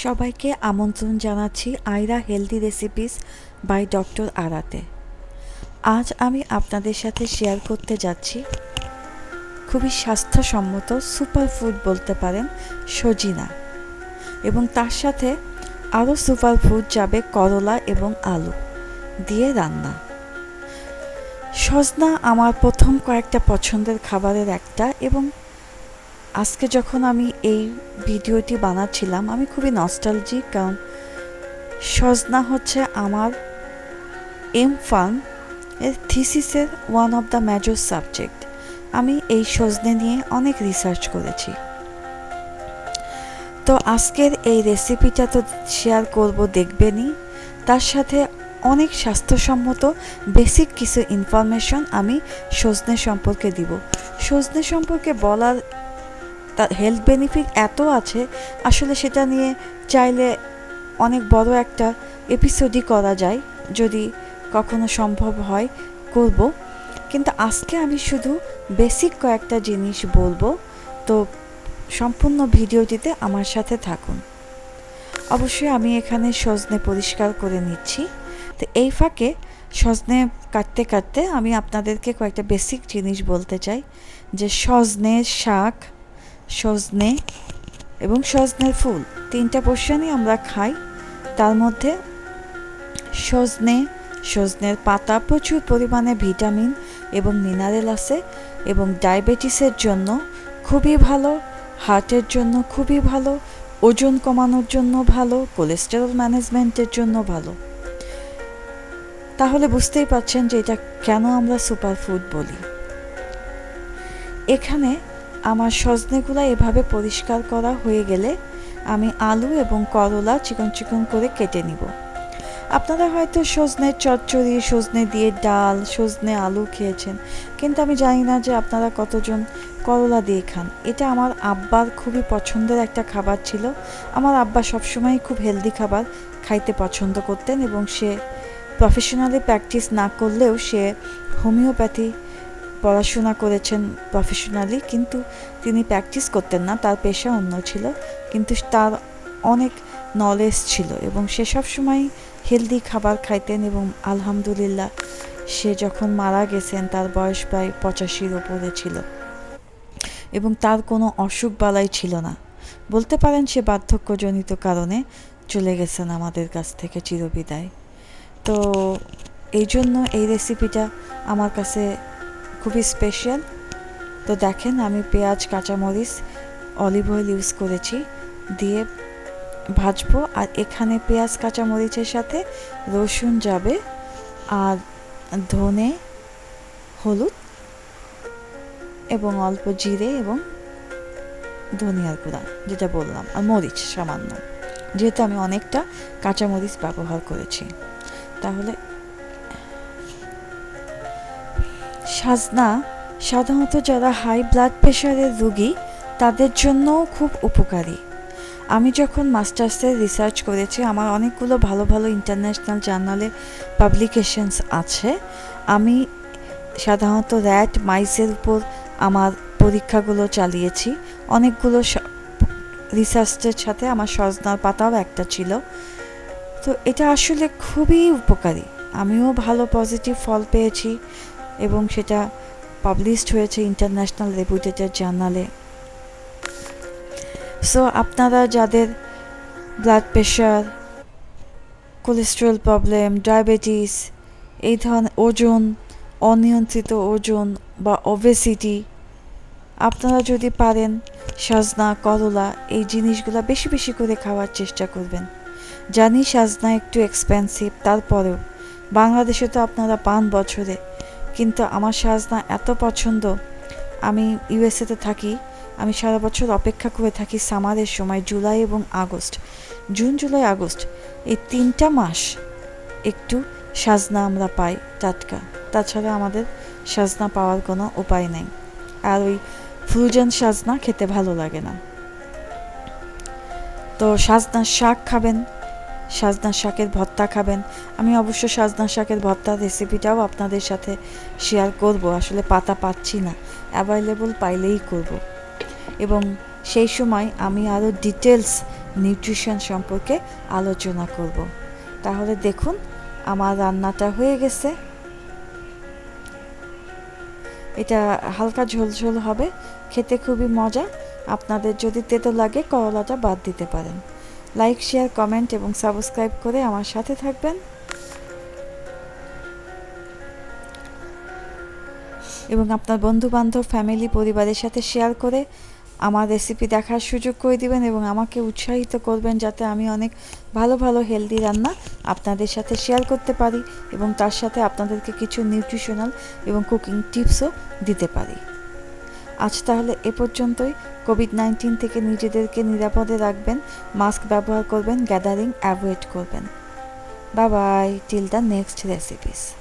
সবাইকে আমন্ত্রণ জানাচ্ছি Ayra healthy recipes by doctor আরাতে। আজ আমি আপনাদের সাথে শেয়ার করতে যাচ্ছি খুবই স্বাস্থ্যসম্মত সুপার ফুড বলতে পারেন সজিনা, এবং তার সাথে আরও সুপার ফুড যাবে করলা এবং আলু দিয়ে রান্না। সজনা আমার প্রথম কয়েকটা পছন্দের খাবারের একটা, এবং আজকে যখন আমি এই ভিডিওটি বানাচ্ছিলাম আমি খুবই নস্টালজিক, কারণ সজনা হচ্ছে আমার ফার্ম এর থিসিসের one of the major subject. আমি এই সজনে নিয়ে অনেক রিসার্চ করেছি। তো আজকের এই রেসিপিটা তো শেয়ার করব, দেখবেনই। তার সাথে অনেক স্বাস্থ্যসম্মত বেসিক কিছু ইনফরমেশন আমি সজনে সম্পর্কে দিব। সজনে সম্পর্কে বলার তার হেলথ বেনিফিট এত আছে, আসলে সেটা নিয়ে চাইলে অনেক বড় একটা এপিসোডই করা যায়, যদি কখনো সম্ভব হয় করব। কিন্তু আজকে আমি শুধু বেসিক কয়েকটা জিনিস বলবো, তো সম্পূর্ণ ভিডিওটিতে আমার সাথে থাকুন। অবশ্যই আমি এখানে সজনে পরিষ্কার করে নিচ্ছি। তো এই ফাঁকে সজনে কাটতে কাটতে আমি আপনাদেরকে কয়েকটা বেসিক জিনিস বলতে চাই, যে সজনের শাক, সজনে এবং সজনের ফুল তিনটা পোর্শনই আমরা খাই। তার মধ্যে সজনের পাতা প্রচুর পরিমাণে ভিটামিন এবং মিনারেল আছে, এবং ডায়াবেটিসের জন্য খুবই ভালো, হার্টের জন্য খুবই ভালো, ওজন কমানোর জন্য ভালো, কোলেস্টেরল ম্যানেজমেন্টের জন্য ভালো। তাহলে বুঝতেই পারছেন যে এটা কেন আমরা সুপার ফুড বলি। এখানে আমার সজনেগুলো এভাবে পরিষ্কার করা হয়ে গেলে আমি আলু এবং করলা চিকন চিকন করে কেটে নিব। আপনারা হয়তো সজনের চচ্চড়ি, সজনে দিয়ে ডাল, সজনে আলু খেয়েছেন, কিন্তু আমি জানি না যে আপনারা কতজন করলা দিয়ে খান। এটা আমার আব্বার খুবই পছন্দের একটা খাবার ছিল। আমার আব্বা সবসময় খুব হেলদি খাবার খাইতে পছন্দ করতেন, এবং সে প্রফেশনালি প্র্যাকটিস না করলেও সে হোমিওপ্যাথি পড়াশোনা করেছেন প্রফেশনালি, কিন্তু তিনি প্র্যাকটিস করতেন না, তার পেশা অন্য ছিল, কিন্তু তার অনেক নলেজ ছিল এবং সে সবসময় হেলদি খাবার খাইতেন। এবং আলহামদুলিল্লাহ সে যখন মারা গেছেন তার বয়স প্রায় 85-র ওপরে ছিল, এবং তার কোনো অসুখ বালাই ছিল না। বলতে পারেন সে বার্ধক্যজনিত কারণে চলে গেছেন আমাদের কাছ থেকে চিরবিদায়। তো এই জন্য এই রেসিপিটা আমার কাছে খুবই স্পেশাল। তো দেখেন আমি পেঁয়াজ, কাঁচামরিচ, অলিভ অয়েল ইউজ করেছি দিয়ে ভাজবো। আর এখানে পেঁয়াজ কাঁচামরিচের সাথে রসুন যাবে, আর ধনে, হলুদ এবং অল্প জিরে এবং ধনিয়ার গুঁড়া যেটা বললাম, আর মরিচ সামান্য, যেহেতু আমি অনেকটা কাঁচামরিচ ব্যবহার করেছি। তাহলে সজনা সাধারণত যারা হাই ব্লাড প্রেশারের রোগী তাদের জন্যও খুব উপকারী। আমি যখন মাস্টার্সে রিসার্চ করেছি, আমার অনেকগুলো ভালো ভালো ইন্টারন্যাশনাল জার্নালে পাবলিকেশনস আছে। আমি সাধারণত র্যাট, মাইসের উপর আমার পরীক্ষাগুলো চালিয়েছি। অনেকগুলো রিসার্চের সাথে আমার সজনার পাতাও একটা ছিল। তো এটা আসলে খুবই উপকারী। আমিও ভালো পজিটিভ ফল পেয়েছি, এবং সেটা পাবলিশড হয়েছে ইন্টারন্যাশনাল রেপুটেটেড জার্নালে। সো আপনারা যাদের blood pressure, cholesterol problem, diabetes, এই ধরনের ওজন, অনিয়ন্ত্রিত ওজন বা ওবেসিটি, আপনারা যদি পারেন সজনা, করলা এই জিনিসগুলো বেশি বেশি করে খাওয়ার চেষ্টা করবেন। জানি সজনা একটু এক্সপেন্সিভ, তারপরেও বাংলাদেশে তো আপনারা পান বছরে, কিন্তু আমার সজনা এত পছন্দ। আমি ইউএসএতে থাকি, আমি সারা বছর অপেক্ষা করে থাকি সামারের সময়, জুলাই এবং আগস্ট, জুন, জুলাই, আগস্ট, এই 3টা মাস একটু সজনা আমরা পাই টাটকা। তাছাড়া আমাদের সজনা পাওয়ার কোনো উপায় নেই। আর ওই ফ্রোজেন সজনা খেতে ভালো লাগে না। তো সজনার শাক খাবেন, সজনার শাকের ভর্তা খাবেন। আমি অবশ্য সজনার শাকের ভর্তার রেসিপিটাও আপনাদের সাথে শেয়ার করব। আসলে পাতা পাচ্ছি না, অ্যাভেলেবল পাইলেই করব। এবং সেই সময় আমি আরও ডিটেলস নিউট্রিশন সম্পর্কে আলোচনা করব। তাহলে দেখুন আমার রান্নাটা হয়ে গেছে। এটা হালকা ঝোলঝোল হবে, খেতে খুবই মজা। আপনাদের যদি তেতো লাগে করলাটা বাদ দিতে পারেন। লাইক, শেয়ার, কমেন্ট এবং সাবস্ক্রাইব করে আমার সাথে থাকবেন এবং আপনার বন্ধু-বান্ধব, ফ্যামিলি, পরিবারের সাথে শেয়ার করে আমার রেসিপি দেখার সুযোগ করে দিবেন এবং আমাকে উৎসাহিত করবেন যাতে আমি অনেক ভালো ভালো হেলদি রান্না আপনাদের সাথে শেয়ার করতে পারি এবং তার সাথে আপনাদেরকে কিছু নিউট্রিশনাল এবং কুকিং টিপসও দিতে পারি। আজ তাহলে এ পর্যন্তই। কোভিড-19 থেকে নিজেদেরকে নিরাপদে রাখবেন, মাস্ক ব্যবহার করবেন, গ্যাদারিং অ্যাভয়েড করবেন। Bye bye, till the next recipes.